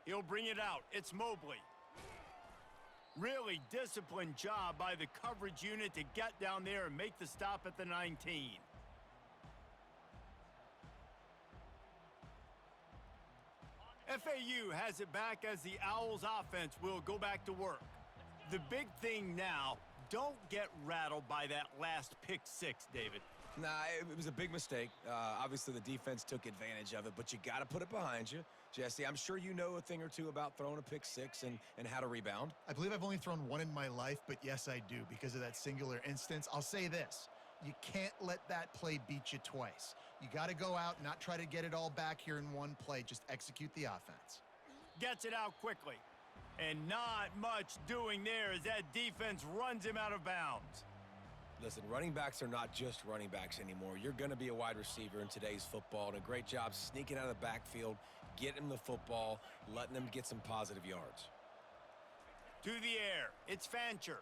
He'll bring it out. It's Mobley. Really disciplined job by the coverage unit to get down there and make the stop at the 19. FAU has it back as the Owls offense will go back to work. The big thing now, don't get rattled by that last pick six, David. Nah, it was a big mistake. Obviously, the defense took advantage of it, but you got to put it behind you. Jesse, I'm sure you know a thing or two about throwing a pick six and how to rebound. I believe I've only thrown one in my life, but yes, I do because of that singular instance. I'll say this. You can't let that play beat you twice. You got to go out and not try to get it all back here in one play. Just execute the offense. Gets it out quickly. And not much doing there as that defense runs him out of bounds. Listen, running backs are not just running backs anymore. You're going to be a wide receiver in today's football, and a great job sneaking out of the backfield, getting them the football, letting them get some positive yards. To the air, it's Fancher.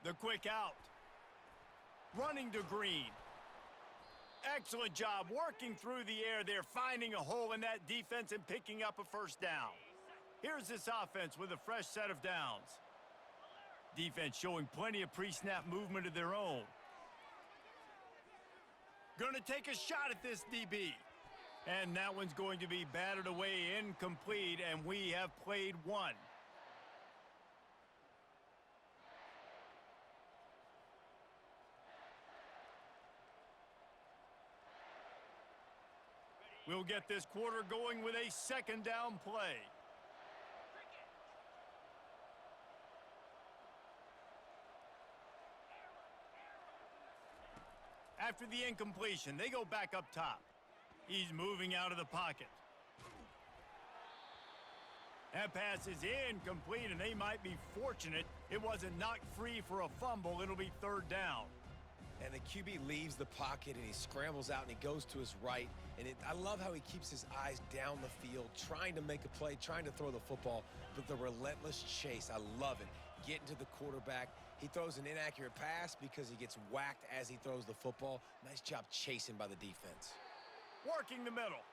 The quick out. Running to Green. Excellent job working through the air there, finding a hole in that defense and picking up a first down. Here's this offense with a fresh set of downs. Defense showing plenty of pre-snap movement of their own. Gonna take a shot at this DB. And that one's going to be batted away incomplete, and we have played one. We'll get this quarter going with a second down play. After the incompletion, they go back up top. He's moving out of the pocket. That pass is incomplete, and they might be fortunate it wasn't knocked free for a fumble. It'll be third down. And the QB leaves the pocket, and he scrambles out, and he goes to his right. And I love how he keeps his eyes down the field, trying to make a play, trying to throw the football, but the relentless chase, I love it. Getting to the quarterback. He throws an inaccurate pass because he gets whacked as he throws the football. Nice job chasing by the defense. Working the middle.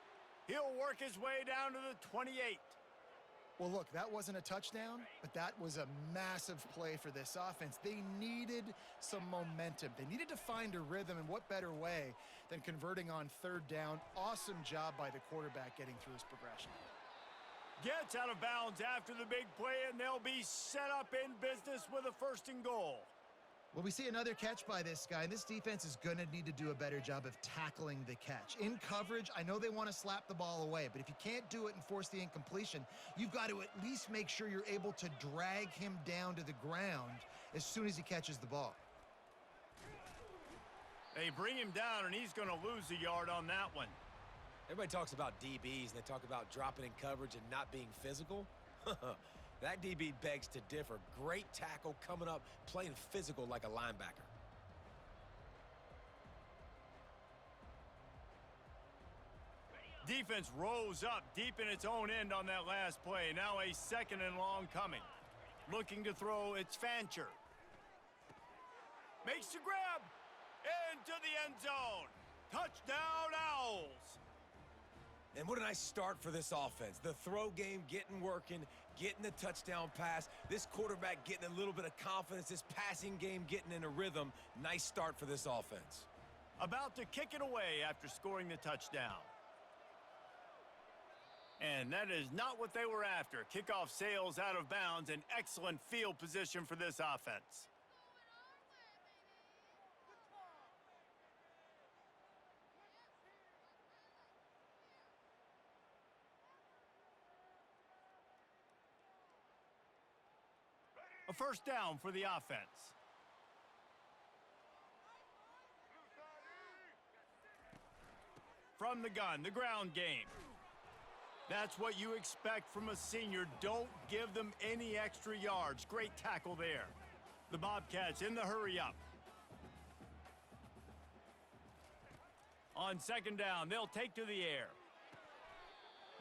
He'll work his way down to the 28. Well, look, that wasn't a touchdown, but that was a massive play for this offense. They needed some momentum. They needed to find a rhythm, and what better way than converting on third down. Awesome job by the quarterback getting through his progression. Gets out of bounds after the big play, and they'll be set up in business with a first and goal. Well, we see another catch by this guy, and this defense is going to need to do a better job of tackling the catch. In coverage, I know they want to slap the ball away, but if you can't do it and force the incompletion, you've got to at least make sure you're able to drag him down to the ground as soon as he catches the ball. They bring him down, and he's going to lose a yard on that one. Everybody talks about DBs, and they talk about dropping in coverage and not being physical. That DB begs to differ. Great tackle coming up, playing physical like a linebacker. Defense rose up deep in its own end on that last play. Now a second and long coming. Looking to throw, it's Fancher. Makes the grab. Into the end zone. Touchdown, Owls. And what a nice start for this offense. The throw game getting working, getting the touchdown pass. This quarterback getting a little bit of confidence. This passing game getting in a rhythm. Nice start for this offense. About to kick it away after scoring the touchdown. And that is not what they were after. Kickoff sails out of bounds. An excellent field position for this offense. A first down for the offense. From the gun, the ground game. That's what you expect from a senior. Don't give them any extra yards. Great tackle there. The Bobcats in the hurry up. On second down, they'll take to the air.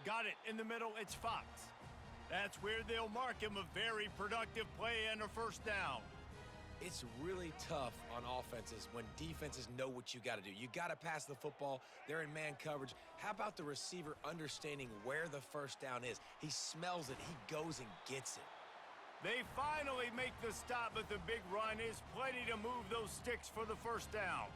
Got it in the middle, it's Fox. That's where they'll mark him. A very productive play and a first down. It's really tough on offenses when defenses know what you got to do. You got to pass the football. They're in man coverage. How about the receiver understanding where the first down is? He smells it. He goes and gets it. They finally make the stop, but the big run is plenty to move those sticks for the first down.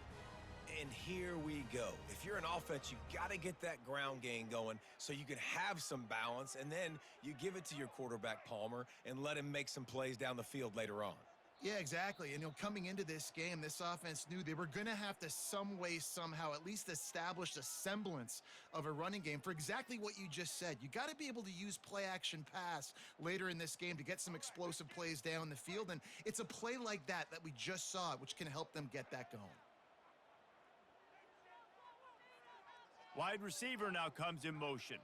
And here we go. If you're an offense, you got to get that ground game going so you can have some balance, and then you give it to your quarterback, Palmer, and let him make some plays down the field later on. Yeah, exactly. And, coming into this game, this offense knew they were going to have to some way, somehow, at least establish a semblance of a running game for exactly what you just said. You got to be able to use play-action pass later in this game to get some explosive plays down the field. And it's a play like that we just saw, which can help them get that going. Wide receiver now comes in motion.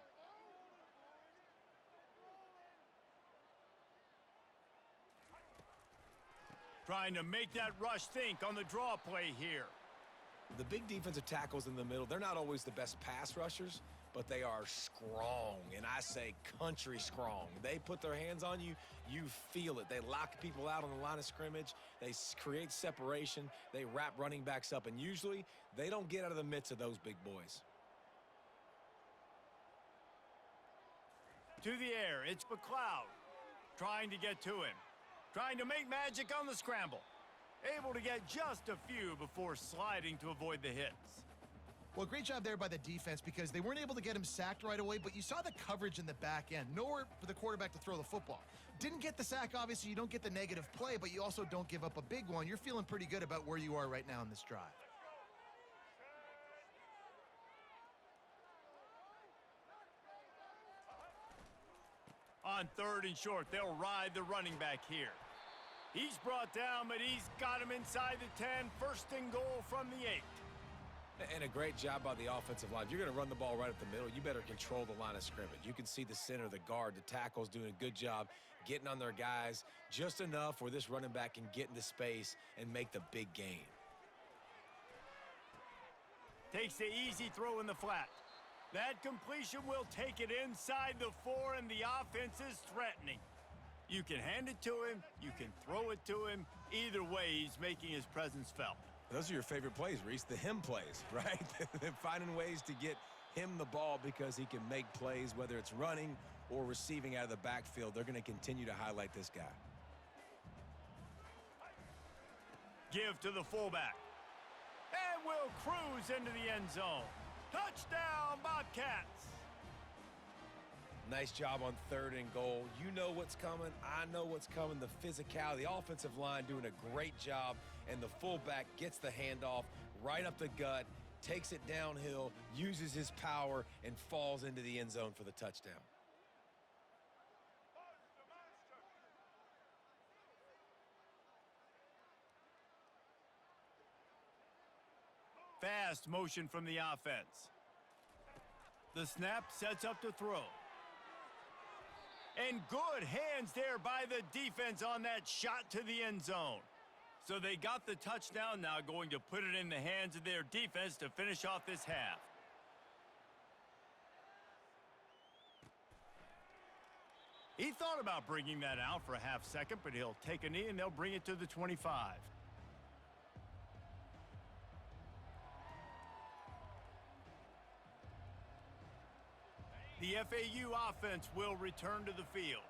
Trying to make that rush think on the draw play here. The big defensive tackles in the middle, they're not always the best pass rushers, but they are strong, and I say country strong. They put their hands on you, you feel it. They lock people out on the line of scrimmage. They create separation. They wrap running backs up, and usually they don't get out of the midst of those big boys. To the air, it's McLeod. Trying to get to him. Trying to make magic on the scramble. Able to get just a few before sliding to avoid the hits. Well, great job there by the defense because they weren't able to get him sacked right away, but you saw the coverage in the back end. Nowhere for the quarterback to throw the football. Didn't get the sack, obviously. You don't get the negative play, but you also don't give up a big one. You're feeling pretty good about where you are right now in this drive. On 3rd and short, they'll ride the running back here. He's brought down, but he's got him inside the 10. 1st and goal from the 8. And a great job by the offensive line. If you're going to run the ball right at the middle, you better control the line of scrimmage. You can see the center, the guard, the tackles doing a good job getting on their guys just enough where this running back can get into space and make the big gain. Takes the easy throw in the flat. That completion will take it inside the 4, and the offense is threatening. You can hand it to him. You can throw it to him. Either way, he's making his presence felt. Those are your favorite plays, Reese, the him plays, right? Finding ways to get him the ball because he can make plays, whether it's running or receiving out of the backfield. They're going to continue to highlight this guy. Give to the fullback. And will cruise into the end zone. Touchdown, Bobcats! Nice job on 3rd and goal. You know what's coming. I know what's coming. The physicality, the offensive line doing a great job, and the fullback gets the handoff right up the gut, takes it downhill, uses his power, and falls into the end zone for the touchdown. Fast motion from the offense. The snap sets up to throw. And good hands there by the defense on that shot to the end zone. So they got the touchdown, now going to put it in the hands of their defense to finish off this half. He thought about bringing that out for a half second, but he'll take a knee and they'll bring it to the 25. The FAU offense will return to the field.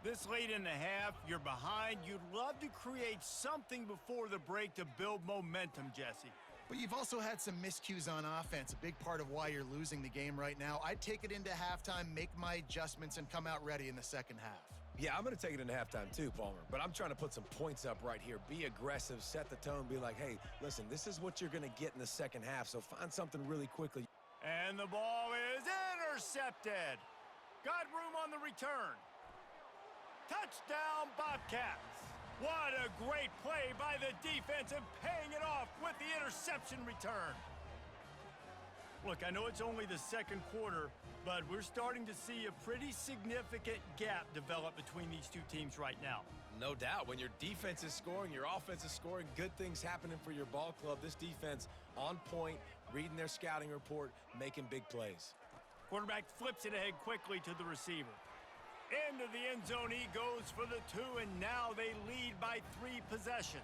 This late in the half, you're behind. You'd love to create something before the break to build momentum, Jesse. But you've also had some miscues on offense, a big part of why you're losing the game right now. I'd take it into halftime, make my adjustments, and come out ready in the second half. Yeah, I'm going to take it into halftime too, Palmer. But I'm trying to put some points up right here. Be aggressive, set the tone, be like, hey, listen, this is what you're going to get in the second half, so find something really quickly. And the ball is intercepted. Got room on the return. Touchdown, Bobcats. What a great play by the defense and paying it off with the interception return. Look, I know it's only the second quarter, but we're starting to see a pretty significant gap develop between these two teams right now. No doubt. When your defense is scoring, your offense is scoring, good things happening for your ball club. This defense on point, reading their scouting report, making big plays. Quarterback flips it ahead quickly to the receiver. Into the end zone he goes for the 2, and now they lead by 3 possessions.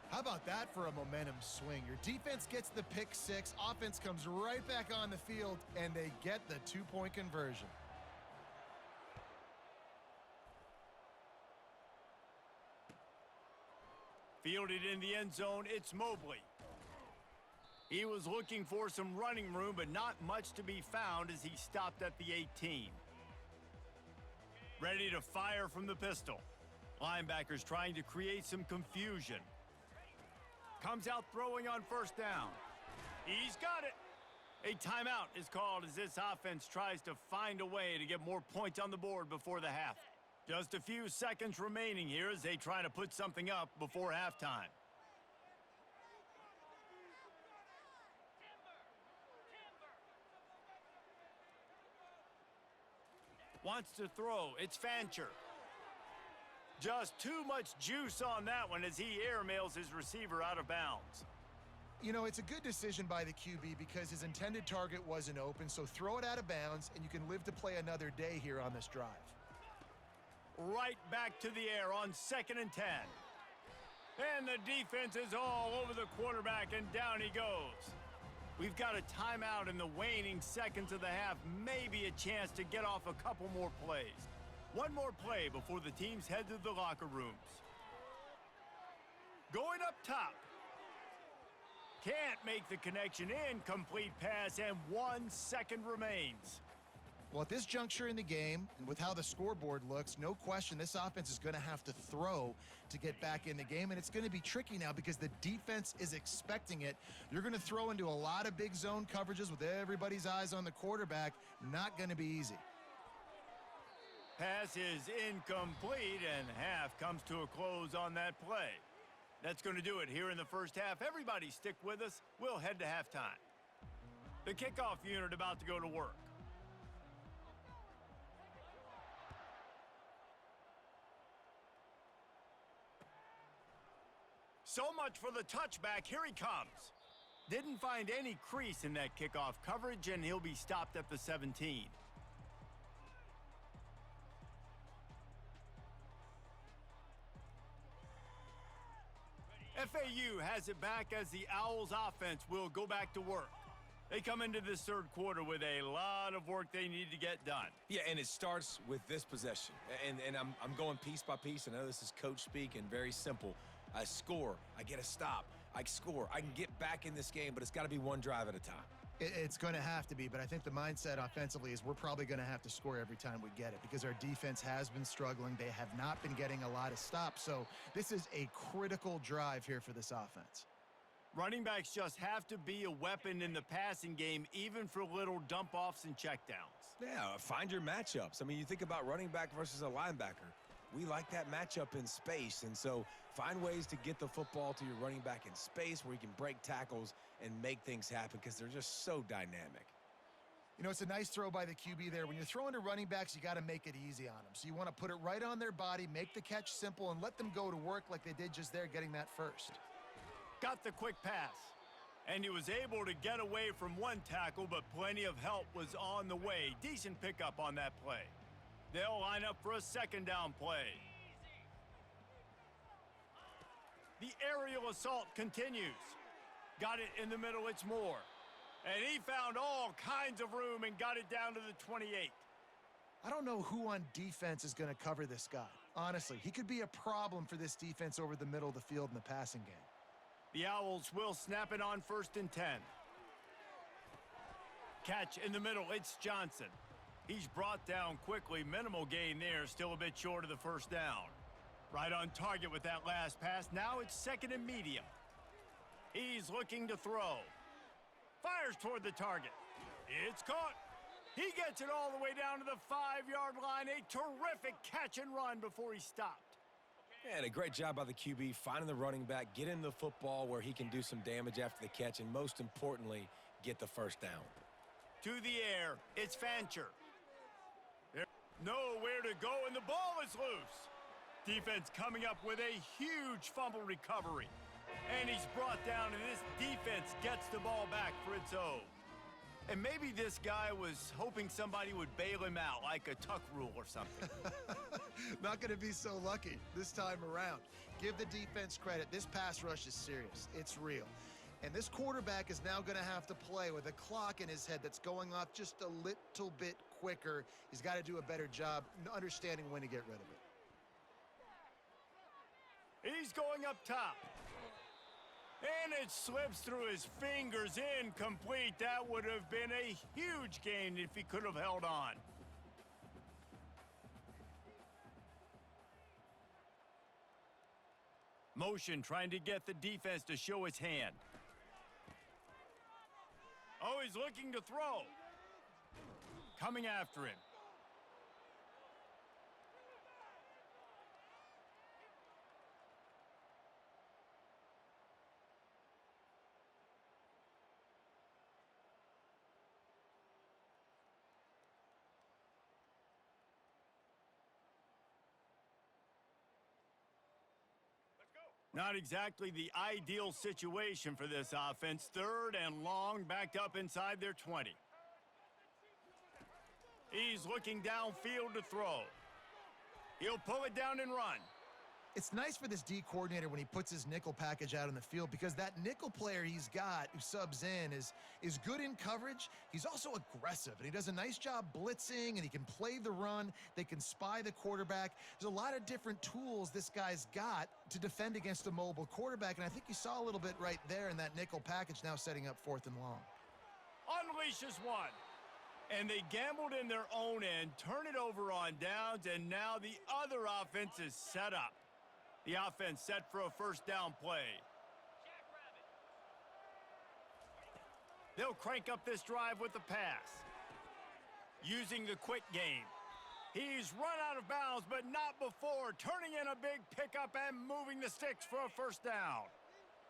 How about that for a momentum swing? Your defense gets the pick six, offense comes right back on the field, and they get the two-point conversion. Fielded in the end zone, it's Mobley. He was looking for some running room, but not much to be found as he stopped at the 18. Ready to fire from the pistol. Linebackers trying to create some confusion. Comes out throwing on first down. He's got it. A timeout is called as this offense tries to find a way to get more points on the board before the half. Just a few seconds remaining here as they try to put something up before halftime. Wants to throw. It's Fancher. Just too much juice on that one as he airmails his receiver out of bounds. You know, it's a good decision by the QB because his intended target wasn't open, so throw it out of bounds, and you can live to play another day here on this drive. Right back to the air on 2nd and 10. And the defense is all over the quarterback, and down he goes. We've got a timeout in the waning seconds of the half, maybe a chance to get off a couple more plays. One more play before the teams head to the locker rooms. Going up top. Can't make the connection. Incomplete pass, and 1 second remains. Well, at this juncture in the game, and with how the scoreboard looks, no question this offense is going to have to throw to get back in the game, and it's going to be tricky now because the defense is expecting it. You're going to throw into a lot of big zone coverages with everybody's eyes on the quarterback. Not going to be easy. Pass is incomplete, and half comes to a close on that play. That's going to do it here in the first half. Everybody stick with us. We'll head to halftime. The kickoff unit about to go to work. So much for the touchback. Here he comes. Didn't find any crease in that kickoff coverage, and he'll be stopped at the 17. FAU has it back as the Owls offense will go back to work. They come into this third quarter with a lot of work they need to get done. Yeah, and it starts with this possession. And I'm going piece by piece. I know this is coach speak and very simple. I score, I get a stop, I score, I can get back in this game, but it's got to be one drive at a time. It's going to have to be, but I think the mindset offensively is we're probably going to have to score every time we get it because our defense has been struggling. They have not been getting a lot of stops, so this is a critical drive here for this offense. Running backs just have to be a weapon in the passing game, even for little dump-offs and checkdowns. Yeah, find your matchups. I mean, you think about running back versus a linebacker. We like that matchup in space, and so find ways to get the football to your running back in space where you can break tackles and make things happen because they're just so dynamic. You know, it's a nice throw by the QB there. When you're throwing to running backs, you got to make it easy on them. So you want to put it right on their body, make the catch simple, and let them go to work like they did just there, getting that first. Got the quick pass, and he was able to get away from one tackle, but plenty of help was on the way. Decent pickup on that play. They'll line up for a second down play. The aerial assault continues. Got it in the middle, it's Moore. And he found all kinds of room and got it down to the 28. I don't know who on defense is going to cover this guy. Honestly, he could be a problem for this defense over the middle of the field in the passing game. The Owls will snap it on 1st and 10. Catch in the middle, it's Johnson. He's brought down quickly. Minimal gain there, still a bit short of the first down. Right on target with that last pass. Now it's 2nd and medium. He's looking to throw. Fires toward the target. It's caught. He gets it all the way down to the 5-yard line. A terrific catch and run before he stopped. Yeah, and a great job by the QB finding the running back, getting the football where he can do some damage after the catch, and most importantly, get the first down. To the air, it's Fancher. Nowhere to go, and the ball is loose. Defense coming up with a huge fumble recovery. And he's brought down, and this defense gets the ball back for its own. And maybe this guy was hoping somebody would bail him out, like a tuck rule or something. Not going to be so lucky this time around. Give the defense credit. This pass rush is serious. It's real. And this quarterback is now going to have to play with a clock in his head that's going off just a little bit quicker. He's got to do a better job understanding when to get rid of it. He's going up top. And it slips through his fingers, incomplete. That would have been a huge gain if he could have held on. Motion trying to get the defense to show his hand. Oh, he's looking to throw. Coming after him. Not exactly the ideal situation for this offense. 3rd and long, backed up inside their 20. He's looking downfield to throw. He'll pull it down and run. It's nice for this D coordinator when he puts his nickel package out on the field because that nickel player he's got who subs in is good in coverage. He's also aggressive, and he does a nice job blitzing, and he can play the run. They can spy the quarterback. There's a lot of different tools this guy's got to defend against a mobile quarterback, and I think you saw a little bit right there in that nickel package now setting up 4th and long. Unleashes one. And they gambled in their own end, turn it over on downs, and now the other offense is set up. The offense set for a 1st down play. They'll crank up this drive with the pass. Using the quick game. He's run out of bounds, but not before turning in a big pickup and moving the sticks for a 1st down.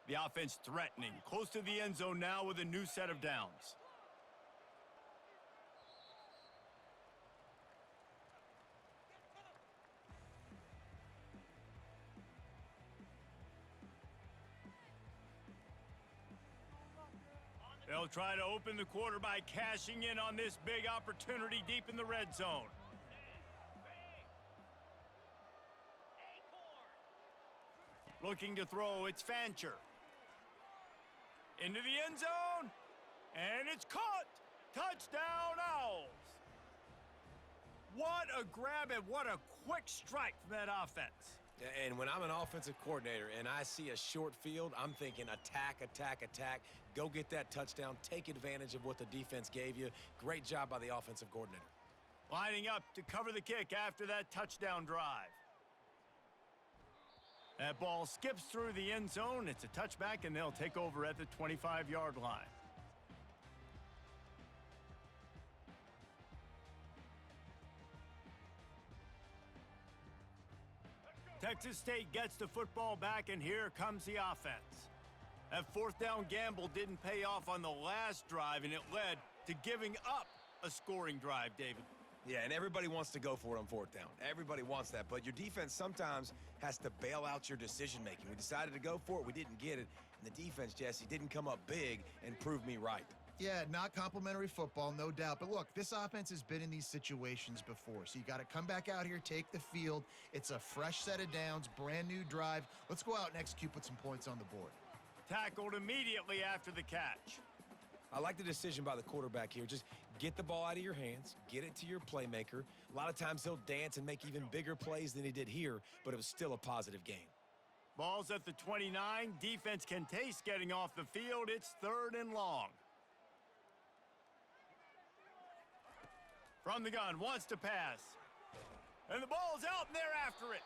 The offense threatening, close to the end zone now with a new set of downs. They'll try to open the quarter by cashing in on this big opportunity deep in the red zone. Looking to throw, it's Fancher. Into the end zone, and it's caught. Touchdown, Owls. What a grab and what a quick strike from that offense. And when I'm an offensive coordinator and I see a short field, I'm thinking attack, attack, attack. Go get that touchdown. Take advantage of what the defense gave you. Great job by the offensive coordinator. Lining up to cover the kick after that touchdown drive. That ball skips through the end zone. It's a touchback, and they'll take over at the 25-yard line. Texas State gets the football back, and here comes the offense. That 4th down gamble didn't pay off on the last drive, and it led to giving up a scoring drive, David. Yeah, and everybody wants to go for it on 4th down. Everybody wants that, but your defense sometimes has to bail out your decision-making. We decided to go for it. We didn't get it. And the defense, Jesse, didn't come up big and prove me right. Yeah, not complimentary football, no doubt. But look, this offense has been in these situations before. So you got to come back out here, take the field. It's a fresh set of downs, brand new drive. Let's go out and execute, put some points on the board. Tackled immediately after the catch. I like the decision by the quarterback here. Just get the ball out of your hands, get it to your playmaker. A lot of times he'll dance and make even bigger plays than he did here, but it was still a positive game. Ball's at the 29. Defense can taste getting off the field. It's 3rd and long. From the gun, wants to pass. And the ball's out, and they're after it.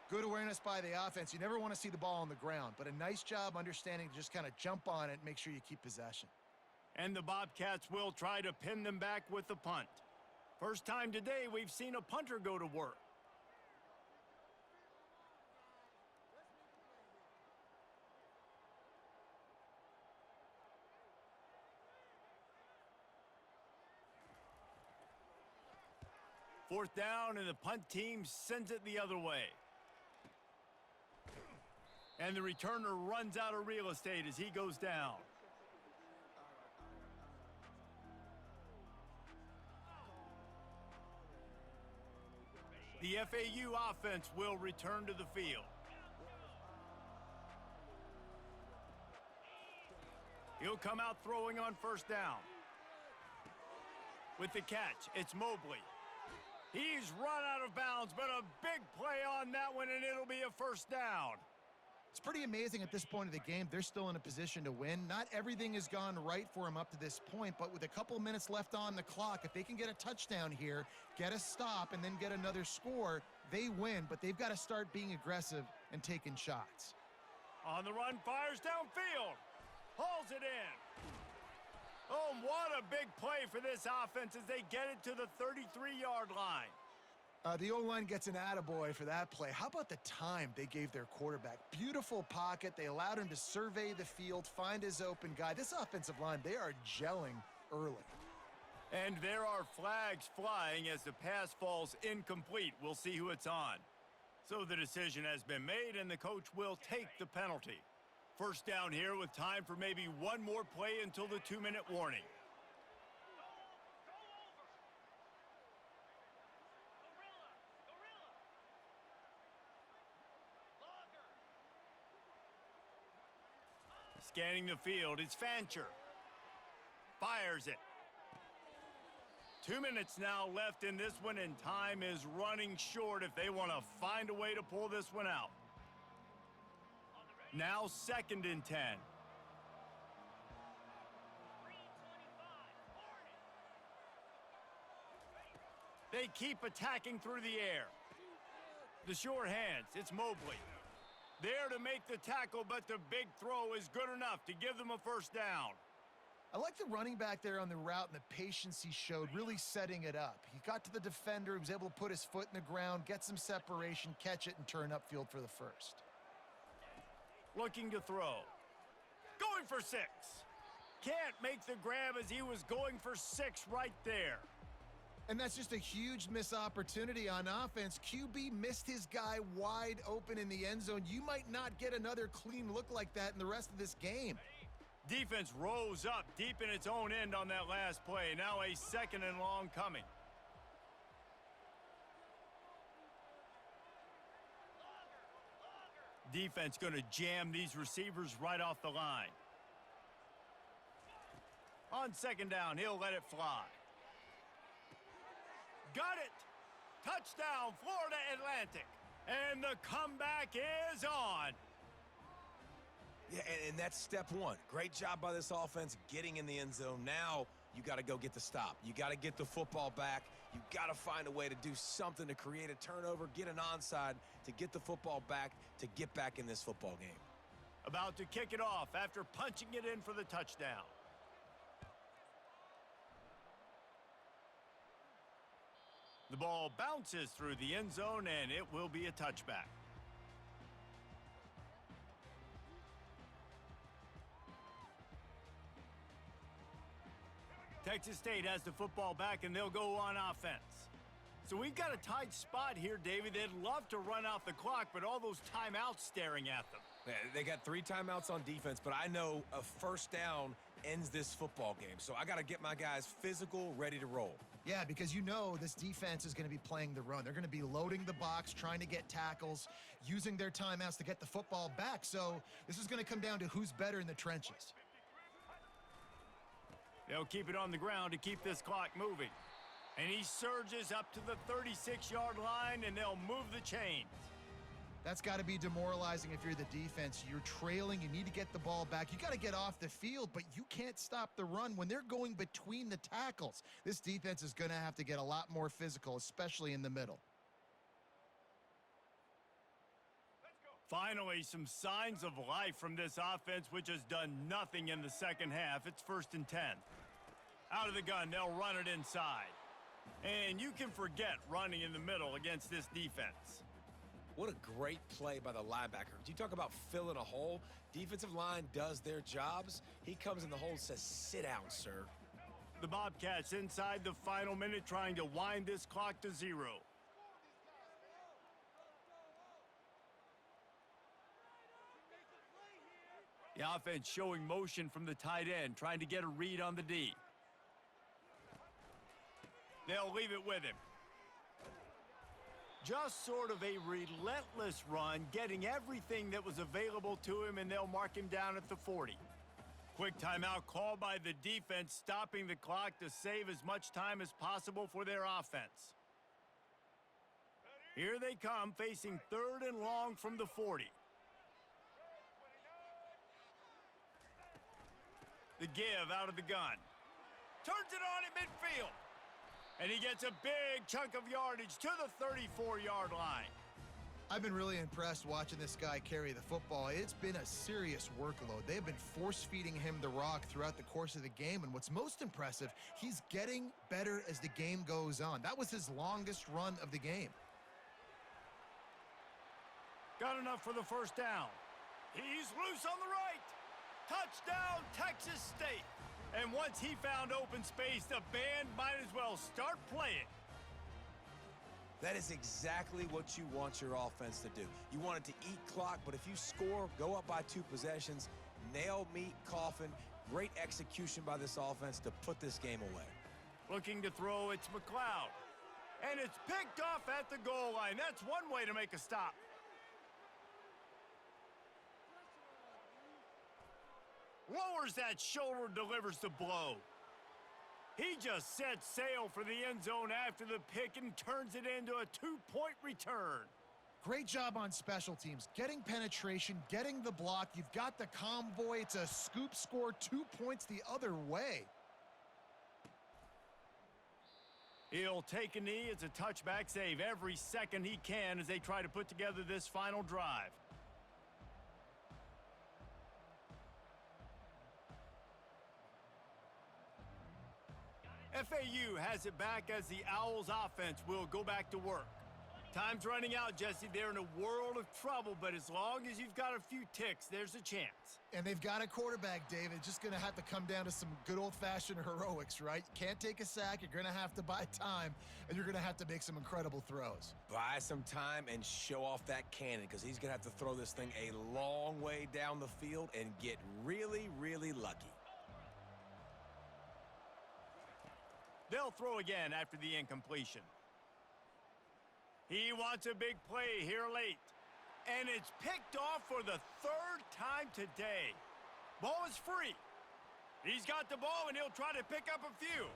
Good awareness by the offense. You never want to see the ball on the ground, but a nice job understanding to just kind of jump on it and make sure you keep possession. And the Bobcats will try to pin them back with the punt. First time today we've seen a punter go to work. Fourth down, and the punt team sends it the other way. And the returner runs out of real estate as he goes down. The FAU offense will return to the field. He'll come out throwing on first down. With the catch, it's Mobley. He's run out of bounds, but a big play on that one, and it'll be a first down. It's pretty amazing at this point of the game. They're still in a position to win. Not everything has gone right for them up to this point, but with a couple minutes left on the clock, if they can get a touchdown here, get a stop, and then get another score, they win, but they've got to start being aggressive and taking shots. On the run, fires downfield. Hauls it in. Oh, what a big play for this offense as they get it to the 33-yard line. The O-line gets an attaboy for that play. How about the time they gave their quarterback? Beautiful pocket. They allowed him to survey the field, find his open guy. This offensive line, they are gelling early. And there are flags flying as the pass falls incomplete. We'll see who it's on. So the decision has been made, and the coach will take the penalty. First down here with time for maybe one more play until the 2-minute warning. Scanning the field, it's Fancher. Fires it. 2 minutes now left in this one, and time is running short if they want to find a way to pull this one out. Now 2nd and 10. They keep attacking through the air. The short hands, it's Mobley. There to make the tackle, but the big throw is good enough to give them a first down. I like the running back there on the route and the patience he showed, really setting it up. He got to the defender, he was able to put his foot in the ground, get some separation, catch it, and turn upfield for the first. Looking to throw. Going for 6. Can't make the grab as he was going for 6 right there. And that's just a huge missed opportunity on offense. QB missed his guy wide open in the end zone. You might not get another clean look like that in the rest of this game. Defense rose up deep in its own end on that last play. Now a 2nd and long coming. Defense going to jam these receivers right off the line. On 2nd down, he'll let it fly. Got it! Touchdown, Florida Atlantic. And the comeback is on. Yeah, and that's step one. Great job by this offense getting in the end zone. Now you got to go get the stop. You got to get the football back. You got to find a way to do something to create a turnover, get an onside, to get the football back, to get back in this football game. About to kick it off after punching it in for the touchdown. The ball bounces through the end zone, and it will be a touchback. Texas State has the football back, and they'll go on offense. So we've got a tight spot here, David. They'd love to run out the clock, but all those timeouts staring at them. Yeah, they got 3 timeouts on defense, but I know a first down ends this football game. So I got to get my guys physical, ready to roll. Yeah, because you know this defense is going to be playing the run. They're going to be loading the box, trying to get tackles, using their timeouts to get the football back. So this is going to come down to who's better in the trenches. They'll keep it on the ground to keep this clock moving. And he surges up to the 36-yard line, and they'll move the chains. That's got to be demoralizing if you're the defense. You're trailing. You need to get the ball back. You got to get off the field, but you can't stop the run when they're going between the tackles. This defense is going to have to get a lot more physical, especially in the middle. Finally, some signs of life from this offense, which has done nothing in the second half. It's 1st and 10. Out of the gun, they'll run it inside. And you can forget running in the middle against this defense. What a great play by the linebacker. You talk about filling a hole. Defensive line does their jobs. He comes in the hole and says, sit down, sir. The Bobcats inside the final minute trying to wind this clock to 0. The offense showing motion from the tight end, trying to get a read on the D. They'll leave it with him. Just sort of a relentless run, getting everything that was available to him, and they'll mark him down at the 40. Quick timeout called by the defense, stopping the clock to save as much time as possible for their offense. Here they come, facing 3rd and long from the 40. The give out of the gun. Turns it on at midfield. And he gets a big chunk of yardage to the 34-yard line. I've been really impressed watching this guy carry the football. It's been a serious workload. They've been force-feeding him the rock throughout the course of the game, and what's most impressive, he's getting better as the game goes on. That was his longest run of the game. Got enough for the first down. He's loose on the right. Touchdown, Texas State. And once he found open space, the band might as well start playing. That is exactly what you want your offense to do. You want it to eat clock, but if you score, go up by 2 possessions, nail, meet, coffin, great execution by this offense to put this game away. Looking to throw, it's McLeod. And it's picked off at the goal line. That's one way to make a stop. Lowers that shoulder, delivers the blow. He just sets sail for the end zone after the pick and turns it into a 2-point return. Great job on special teams, getting penetration, getting the block. You've got the convoy. It's a scoop score, 2 points the other way. He'll take a knee. It's a touchback save every second he can as they try to put together this final drive. FAU has it back as the Owls offense will go back to work. Time's running out, Jesse. They're in a world of trouble, but as long as you've got a few ticks, there's a chance. And they've got a quarterback, David. Just going to have to come down to some good old-fashioned heroics, right? You can't take a sack. You're going to have to buy time, and you're going to have to make some incredible throws. Buy some time and show off that cannon, because he's going to have to throw this thing a long way down the field and get really, really lucky. They'll throw again after the incompletion. He wants a big play here late. And it's picked off for the 3rd time today. Ball is free. He's got the ball, and he'll try to pick up a few.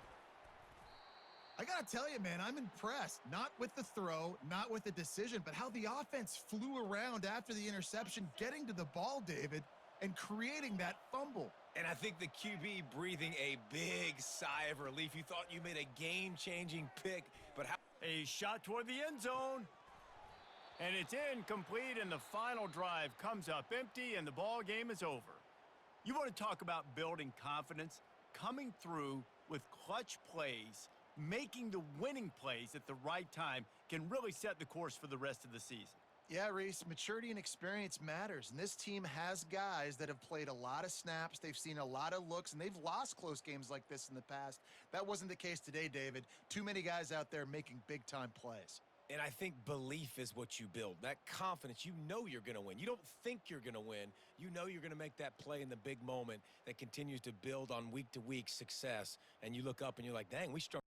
I got to tell you, man, I'm impressed. Not with the throw, not with the decision, but how the offense flew around after the interception, getting to the ball, David, and creating that fumble. And I think the QB breathing a big sigh of relief. You thought you made a game-changing pick, but how... A shot toward the end zone. And it's incomplete, and the final drive comes up empty, and the ball game is over. You want to talk about building confidence? Coming through with clutch plays, making the winning plays at the right time can really set the course for the rest of the season. Yeah, Reese, maturity and experience matters, and this team has guys that have played a lot of snaps. They've seen a lot of looks, and they've lost close games like this in the past. That wasn't the case today, David. Too many guys out there making big-time plays. And I think belief is what you build. That confidence, you know you're going to win. You don't think you're going to win. You know you're going to make that play in the big moment that continues to build on week-to-week success. And you look up and you're like, dang, we struggled.